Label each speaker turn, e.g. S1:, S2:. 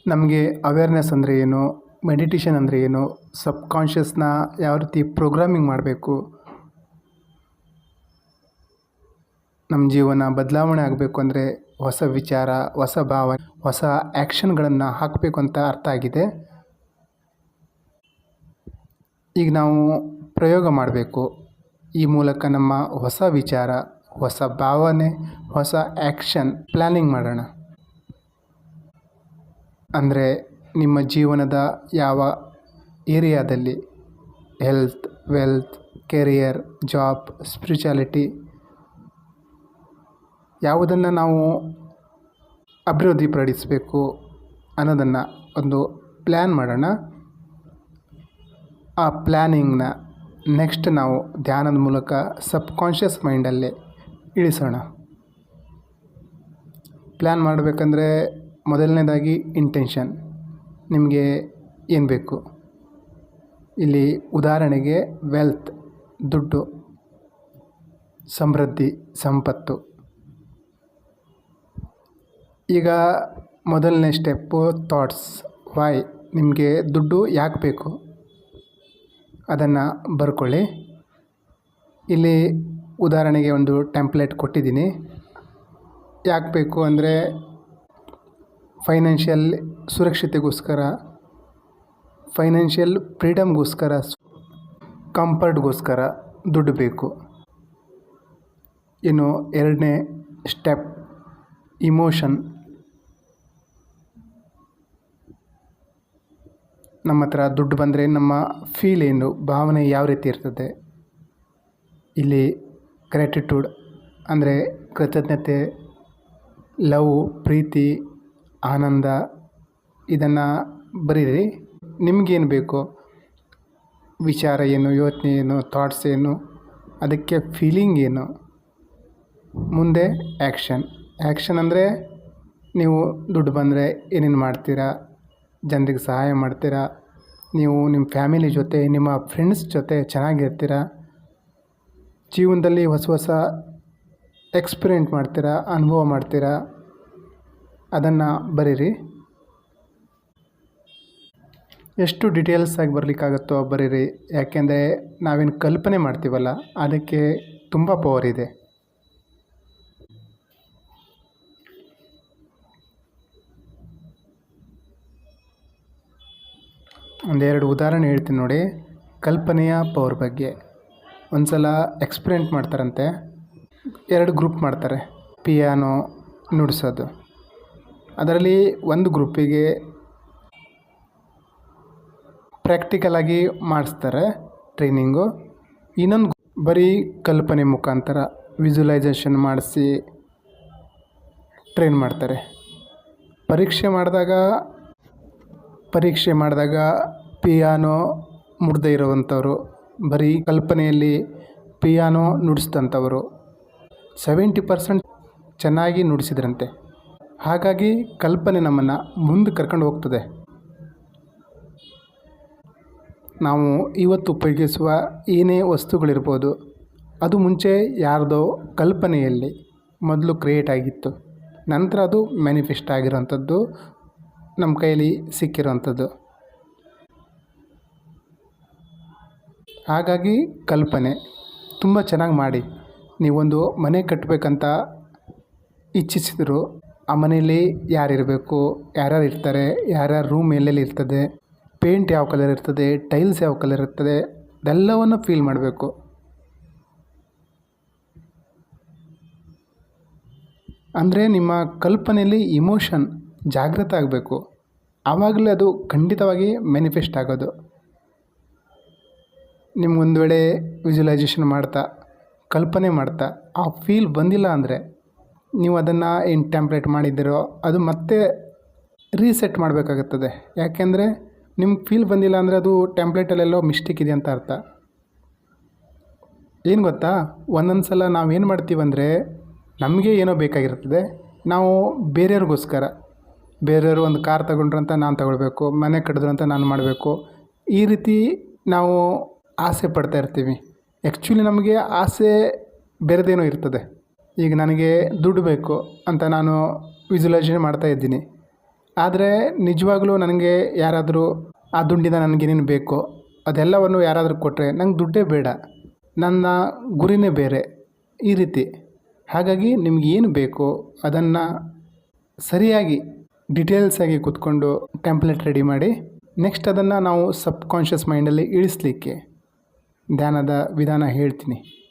S1: ನಮಗೆ ಅವೇರ್ನೆಸ್ ಅಂದರೆ ಏನು, ಮೆಡಿಟೇಷನ್ ಅಂದರೆ ಏನು, ಸಬ್ಕಾನ್ಷಿಯಸ್ನ ಯಾವ ರೀತಿ ಪ್ರೋಗ್ರಾಮಿಂಗ್ ಮಾಡಬೇಕು, ನಮ್ಮ ಜೀವನ ಬದಲಾವಣೆ ಆಗಬೇಕು ಅಂದರೆ ಹೊಸ ವಿಚಾರ, ಹೊಸ ಭಾವನೆ, ಹೊಸ ಆ್ಯಕ್ಷನ್ಗಳನ್ನು ಹಾಕಬೇಕು ಅಂತ ಅರ್ಥ ಆಗಿದೆ. ಈಗ ನಾವು ಪ್ರಯೋಗ ಮಾಡಬೇಕು. ಈ ಮೂಲಕ ನಮ್ಮ ಹೊಸ ವಿಚಾರ, ಹೊಸ ಭಾವನೆ, ಹೊಸ ಆ್ಯಕ್ಷನ್ ಪ್ಲ್ಯಾನಿಂಗ್ ಮಾಡೋಣ. ಅಂದರೆ ನಿಮ್ಮ ಜೀವನದ ಯಾವ ಏರಿಯಾದಲ್ಲಿ health, wealth, career, job, spirituality ಯಾವುದನ್ನು ನಾವು ಅಭಿವೃದ್ಧಿಪಡಿಸಬೇಕು ಅನ್ನೋದನ್ನು ಒಂದು ಪ್ಲ್ಯಾನ್ ಮಾಡೋಣ. ಆ ಪ್ಲ್ಯಾನಿಂಗ್ನ ನೆಕ್ಸ್ಟ್ ನಾವು ಧ್ಯಾನದ ಮೂಲಕ ಸಬ್ಕಾನ್ಷಿಯಸ್ ಮೈಂಡಲ್ಲೇ ಇಳಿಸೋಣ. ಪ್ಲ್ಯಾನ್ ಮಾಡಬೇಕಂದ್ರೆ ಮೊದಲನೇದಾಗಿ ಇಂಟೆನ್ಷನ್. ನಿಮಗೆ ಏನು ಬೇಕು? ಇಲ್ಲಿ ಉದಾಹರಣೆಗೆ ವೆಲ್ತ್, ದುಡ್ಡು, ಸಮೃದ್ಧಿ, ಸಂಪತ್ತು. ಈಗ ಮೊದಲನೇ ಸ್ಟೆಪ್ಪು ಥಾಟ್ಸ್. ವೈ? ನಿಮಗೆ ದುಡ್ಡು ಯಾಕೆ ಬೇಕು ಅದನ್ನು ಬರ್ಕೊಳ್ಳಿ. ಇಲ್ಲಿ ಉದಾಹರಣೆಗೆ ಒಂದು ಟೆಂಪ್ಲೇಟ್ ಕೊಟ್ಟಿದ್ದೀನಿ. ಯಾಕೆ ಬೇಕು ಅಂದರೆ ಫೈನಾನ್ಷಿಯಲ್ ಸುರಕ್ಷತೆಗೋಸ್ಕರ, ಫೈನಾನ್ಷಿಯಲ್ ಫ್ರೀಡಮ್ಗೋಸ್ಕರ, ಕಂಫರ್ಟ್ಗೋಸ್ಕರ ದುಡ್ಡು ಬೇಕು. ಇನ್ನು ಎರಡನೇ ಸ್ಟೆಪ್ ಇಮೋಷನ್. ನಮ್ಮ ಹತ್ರ ದುಡ್ಡು ಬಂದರೆ ನಮ್ಮ ಫೀಲ್ ಏನು, ಭಾವನೆ ಯಾವ ರೀತಿ ಇರ್ತದೆ. ಇಲ್ಲಿ ಗ್ರ್ಯಾಟಿಟ್ಯೂಡ್ ಅಂದರೆ ಕೃತಜ್ಞತೆ, ಲವ್, ಪ್ರೀತಿ, ಆನಂದ ಇದನ್ನು ಬರೀರಿ. ನಿಮಗೇನು ಬೇಕು, ವಿಚಾರ ಏನು, ಯೋಚನೆ ಏನು, ಥಾಟ್ಸ್ ಏನು, ಅದಕ್ಕೆ ಫೀಲಿಂಗ್ ಏನು. ಮುಂದೆ ಆ್ಯಕ್ಷನ್ ಅಂದರೆ ನೀವು ದುಡ್ಡು ಬಂದರೆ ಏನೇನು ಮಾಡ್ತೀರಾ, ಜನರಿಗೆ ಸಹಾಯ ಮಾಡ್ತೀರಾ, ನೀವು ನಿಮ್ಮ ಫ್ಯಾಮಿಲಿ ಜೊತೆ, ನಿಮ್ಮ ಫ್ರೆಂಡ್ಸ್ ಜೊತೆ ಚೆನ್ನಾಗಿರ್ತೀರಾ, ಜೀವನದಲ್ಲಿ ಹೊಸ ಹೊಸ ಎಕ್ಸ್ಪೀರಿಯೆಂಟ್ ಮಾಡ್ತೀರಾ, ಅನುಭವ ಮಾಡ್ತೀರಾ, ಅದನ್ನು ಬರೀರಿ. ಎಷ್ಟು ಡೀಟೇಲ್ಸಾಗಿ ಬರಲಿಕ್ಕಾಗುತ್ತೋ ಬರೀರಿ. ಯಾಕೆಂದರೆ ನಾವೇನು ಕಲ್ಪನೆ ಮಾಡ್ತೀವಲ್ಲ ಅದಕ್ಕೆ ತುಂಬ ಪವರ್ ಇದೆ. ಒಂದೆರಡು ಉದಾಹರಣೆ ಹೇಳ್ತೀನಿ ನೋಡಿ ಕಲ್ಪನೆಯ ಪವರ್ ಬಗ್ಗೆ. ಒಂದು ಸಲ ಎಕ್ಸ್ಪೆರಿಮೆಂಟ್ ಮಾಡ್ತಾರಂತೆ. 2 ಗ್ರೂಪ್ ಮಾಡ್ತಾರೆ ಪಿಯಾನೋ ನುಡಿಸೋದು. ಅದರಲ್ಲಿ ಒಂದು ಗ್ರೂಪಿಗೆ ಪ್ರಾಕ್ಟಿಕಲಾಗಿ ಮಾಡಿಸ್ತಾರೆ ಟ್ರೈನಿಂಗು. ಇನ್ನೊಂದು ಬರೀ ಕಲ್ಪನೆ ಮುಖಾಂತರ ವಿಜುವಲೈಸೇಷನ್ ಮಾಡಿಸಿ ಟ್ರೈನ್ ಮಾಡ್ತಾರೆ. ಪರೀಕ್ಷೆ ಮಾಡಿದಾಗ ಪಿಯಾನೋ ಮುಡ್ದೇ ಇರೋವಂಥವ್ರು, ಬರೀ ಕಲ್ಪನೆಯಲ್ಲಿ ಪಿಯಾನೋ ನುಡಿಸಿದಂಥವರು 70% ಚೆನ್ನಾಗಿ ನುಡಿಸಿದ್ರಂತೆ. ಹಾಗಾಗಿ ಕಲ್ಪನೆ ನಮ್ಮನ್ನು ಮುಂದೆ ಕರ್ಕೊಂಡು ಹೋಗ್ತದೆ. ನಾವು ಇವತ್ತು ಉಪಯೋಗಿಸುವ ಏನೇ ವಸ್ತುಗಳಿರ್ಬೋದು, ಅದು ಮುಂಚೆ ಯಾರ್ದೋ ಕಲ್ಪನೆಯಲ್ಲಿ ಮೊದಲು ಕ್ರಿಯೇಟ್ ಆಗಿತ್ತು, ನಂತರ ಅದು ಮ್ಯಾನಿಫೆಸ್ಟ್ ಆಗಿರೋವಂಥದ್ದು, ನಮ್ಮ ಕೈಯಲ್ಲಿ ಸಿಕ್ಕಿರೋವಂಥದ್ದು. ಹಾಗಾಗಿ ಕಲ್ಪನೆ ತುಂಬ ಚೆನ್ನಾಗಿ ಮಾಡಿ. ನೀವೊಂದು ಮನೆ ಕಟ್ಟಬೇಕಂತ ಇಚ್ಛಿಸಿದ್ರು, ಆ ಮನೆಯಲ್ಲಿ ಯಾರಿರಬೇಕು, ಯಾರ್ಯಾರು ಇರ್ತಾರೆ, ಯಾರ್ಯಾರ ರೂಮ್ ಎಲ್ಲೆಲ್ಲಿ ಇರ್ತದೆ, ಪೇಂಟ್ ಯಾವ ಕಲರ್ ಇರ್ತದೆ, ಟೈಲ್ಸ್ ಯಾವ ಕಲರ್ ಇರ್ತದೆ, ಅದೆಲ್ಲವನ್ನು ಫೀಲ್ ಮಾಡಬೇಕು. ಅಂದರೆ ನಿಮ್ಮ ಕಲ್ಪನೆಯಲ್ಲಿ ಇಮೋಷನ್ ಜಾಗೃತ ಆಗಬೇಕು. ಆವಾಗಲೇ ಅದು ಖಂಡಿತವಾಗಿ ಮ್ಯಾನಿಫೆಸ್ಟ್ ಆಗೋದು. ನಿಮ್ಗೊಂದು ವೇಳೆ ವಿಜುವಲೈಸೇಷನ್ ಮಾಡ್ತಾ, ಕಲ್ಪನೆ ಮಾಡ್ತಾ ಆ ಫೀಲ್ ಬಂದಿಲ್ಲ ಅಂದರೆ ನೀವು ಅದನ್ನು ಏನು ಟೆಂಪ್ಲೇಟ್ ಮಾಡಿದ್ದೀರೋ ಅದು ಮತ್ತೆ ರೀಸೆಟ್ ಮಾಡಬೇಕಾಗುತ್ತದೆ. ಯಾಕೆಂದರೆ ನಿಮ್ಗೆ ಫೀಲ್ ಬಂದಿಲ್ಲ ಅಂದರೆ ಅದು ಟೆಂಪ್ಲೇಟಲ್ಲೆಲ್ಲೋ ಮಿಸ್ಟೇಕ್ ಇದೆ ಅಂತ ಅರ್ಥ. ಏನು ಗೊತ್ತಾ, ಒಂದೊಂದು ಸಲ ನಾವೇನು ಮಾಡ್ತೀವಂದರೆ ನಮಗೆ ಏನೋ ಬೇಕಾಗಿರ್ತದೆ, ನಾವು ಬೇರೆಯವರು ಒಂದು ಕಾರ್ ತಗೊಂಡ್ರಂತ ನಾನು ತಗೊಳ್ಬೇಕು, ಮನೆ ಕಟ್ಟಿದ್ರು ಅಂತ ನಾನು ಮಾಡಬೇಕು, ಈ ರೀತಿ ನಾವು ಆಸೆ ಪಡ್ತಾ ಇರ್ತೀವಿ. ಆ್ಯಕ್ಚುಲಿ ನಮಗೆ ಆಸೆ ಬೇರೆದೇನೋ ಇರ್ತದೆ. ಈಗ ನನಗೆ ದುಡ್ಡು ಬೇಕು ಅಂತ ನಾನು ವಿಜುವಲೈಸೇಷನ್ ಮಾಡ್ತಾ ಇದ್ದೀನಿ. ಆದರೆ ನಿಜವಾಗ್ಲೂ ನನಗೆ ಯಾರಾದರೂ ಆ ದುಡ್ಡಿಂದ ನನಗೇನೇನು ಬೇಕೋ ಅದೆಲ್ಲವನ್ನು ಯಾರಾದರೂ ಕೊಟ್ಟರೆ ನಂಗೆ ದುಡ್ಡೇ ಬೇಡ, ನನ್ನ ಗುರಿನೇ ಬೇರೆ ಈ ರೀತಿ. ಹಾಗಾಗಿ ನಿಮ್ಗೆ ಏನು ಬೇಕೋ ಅದನ್ನು ಸರಿಯಾಗಿ ಡೀಟೇಲ್ಸಾಗಿ ಕೂತ್ಕೊಂಡು ಟೆಂಪ್ಲೇಟ್ ರೆಡಿ ಮಾಡಿ, ನೆಕ್ಸ್ಟ್ ಅದನ್ನು ನಾವು ಸಬ್ ಕಾನ್ಷಿಯಸ್ ಮೈಂಡಲ್ಲಿ ಇಳಿಸ್ಲಿಕ್ಕೆ ಧ್ಯಾನದ ವಿಧಾನ ಹೇಳ್ತೀನಿ.